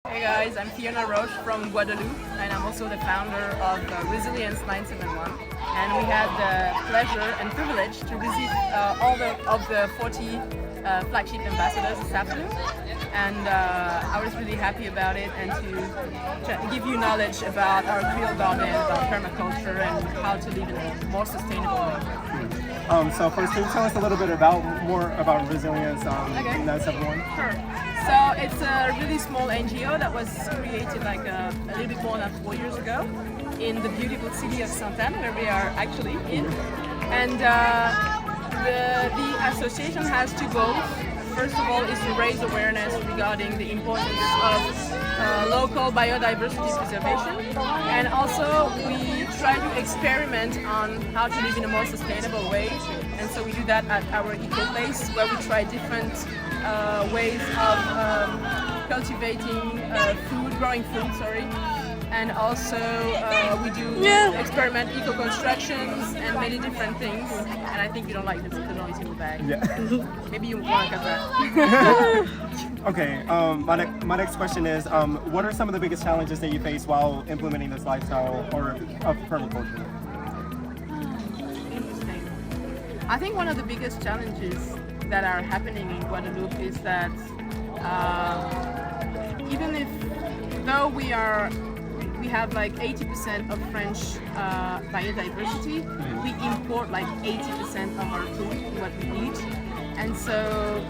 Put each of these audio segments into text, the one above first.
Hey guys, I'm Fiona Roche from Guadeloupe, and I'm also the founder of Resilience 971. And we had the pleasure and privilege to receive all of the 40 flagship ambassadors this afternoon. And I was really happy about it, and to give you knowledge about our Creole garden, about permaculture, and how to live in a more sustainable way. So first, can you tell us a little bit more about Resilience 971? Sure. So it's a really small NGO that was created like a little bit more than 4 years ago in the beautiful city of Sainte-Anne, where we are actually in. And the association has two goals. First of all is to raise awareness regarding the importance of local biodiversity preservation, and also we try to experiment on how to live in a more sustainable way, and so we do that at our eco place, where we try different ways of cultivating growing food, and also we do experiment eco constructions and many different things. And I think you don't like the noise in the bag. Yeah. Maybe you want to cut that. Okay. My next question is, what are some of the biggest challenges that you face while implementing this lifestyle of permaculture? Interesting. I think one of the biggest challenges that are happening in Guadeloupe is that though we have like 80% of French biodiversity, we import like 80% of our food, what we eat. And so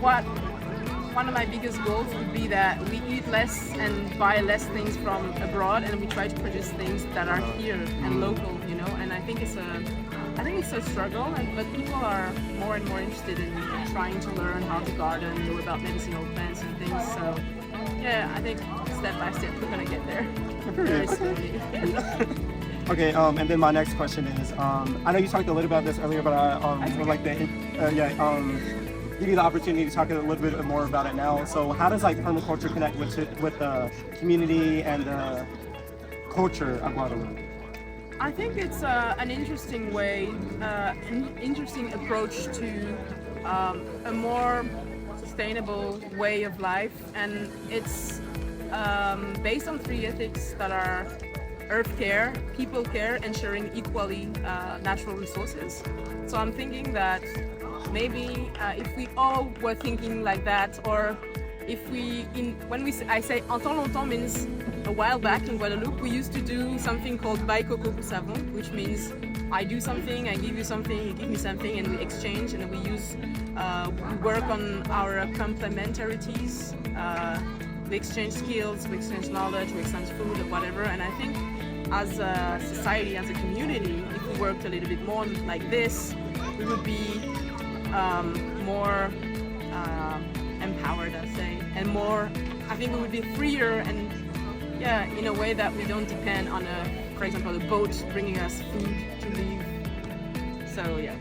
one of my biggest goals would be that we eat less and buy less things from abroad, and we try to produce things that are here and local, and I think it's a struggle, but people are more and more interested in trying to learn how to garden, know about medicinal plants and things. So yeah, I think step by step we're gonna get there. Very slowly. Okay, and then my next question is, I know you talked a little about this earlier, but I would like to give you the opportunity to talk a little bit more about it now. So how does permaculture connect with the community and the culture of Guadeloupe? I think it's an interesting way, an interesting approach to a more sustainable way of life, and it's based on three ethics that are earth care, people care, and sharing equally natural resources. So I'm thinking that maybe if we all were thinking like that, or if I say en temps longtemps means a while back in Guadeloupe, we used to do something called Bail Coco pour Savon, which means I do something, I give you something, you give me something, and we exchange, and we work on our complementarities. We exchange skills, we exchange knowledge, we exchange food or whatever. And I think as a society, as a community, if we worked a little bit more like this, we would be more empowered, I'd say, and more, I think we would be freer, and in a way that we don't depend on for example, a boat bringing us food to leave. So yeah.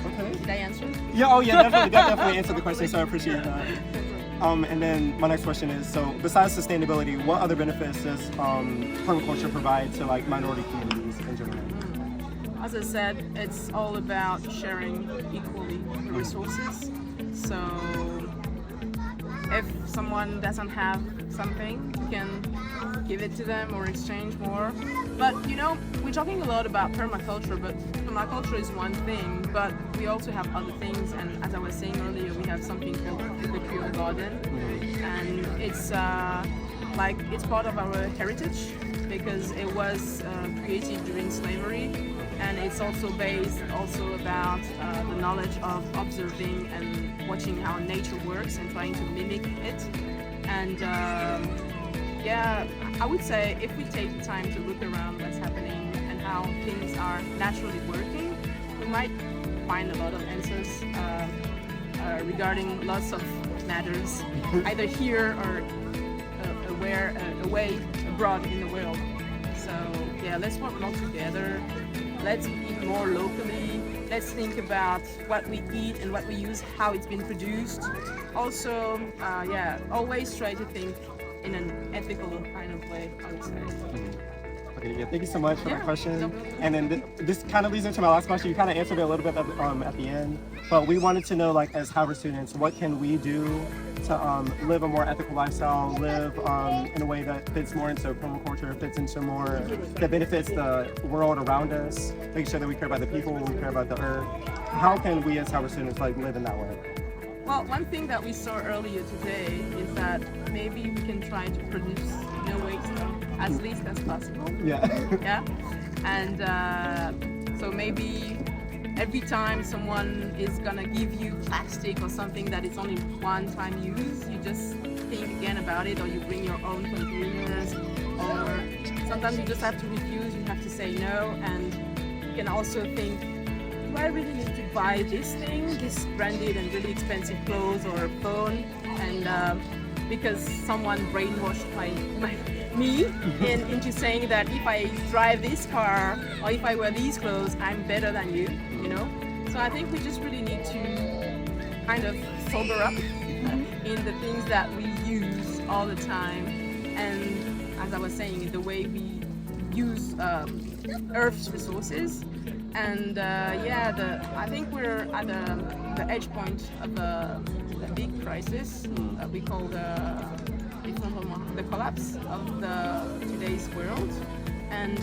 Okay. Did I answer? Yeah, definitely. That definitely answered the question, so I appreciate that. And then my next question is, so besides sustainability, what other benefits does permaculture provide to minority communities in general? As I said, it's all about sharing equally the resources. So if someone doesn't have something, you can give it to them or exchange more. But we're talking a lot about permaculture, but permaculture is one thing, but we also have other things. And as I was saying earlier, we have something called the Creole garden, and it's part of our heritage because it was created during slavery, and it's also based about the knowledge of observing and watching how nature works and trying to mimic it. And I would say if we take the time to look around what's happening and how things are naturally working, we might find a lot of answers regarding lots of matters, either here or away abroad in the world. So let's work more together. Let's eat more locally. Let's think about what we eat and what we use, how it's been produced. Also, always try to think in an ethical kind of way, I would say. Okay, yeah, thank you so much for that Yeah, question. no problem. And then this kind of leads into my last question. You kind of answered it a little bit at the end, but we wanted to know, like, as Harvard students, what can we do to live a more ethical lifestyle, live in a way that fits more into permaculture, fits into more, that benefits the world around us, making sure that we care about the people, we care about the earth. How can we as Harvard students like live in that way? Well, one thing that we saw earlier today is that maybe we can try to produce no waste as least as possible. Yeah. Yeah, and so maybe every time someone is gonna give you plastic or something that is only one-time use, you just think again about it, or you bring your own containers, or sometimes you just have to refuse, you have to say no, and you can also think, do I really need to buy this thing, this branded and really expensive clothes or a phone? And because someone brainwashed me into saying that if I drive this car or if I wear these clothes, I'm better than you, you know? So I think we just really need to kind of sober up in the things that we use all the time. And as I was saying, the way we use Earth's resources. And I think we're at the edge point of a big crisis that we call the collapse of today's world. And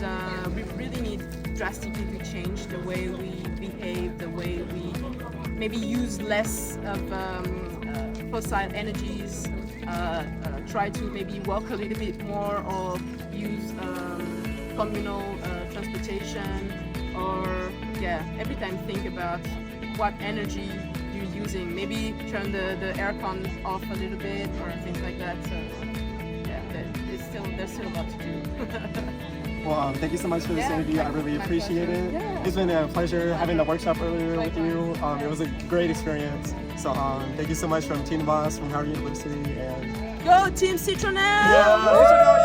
we really need drastically to change the way we behave, the way we maybe use less of fossil energies, try to maybe walk a little bit more, or use communal transportation. Or every time think about what energy you're using. Maybe turn the aircon off a little bit or things like that. So there's still a lot to do. Well, thank you so much for this interview. I really appreciate it. Yeah. It's been a pleasure having the workshop earlier with you. It was a great experience. So thank you so much from Team Damas, from Harvard University. And Go Team Citronelle! yeah,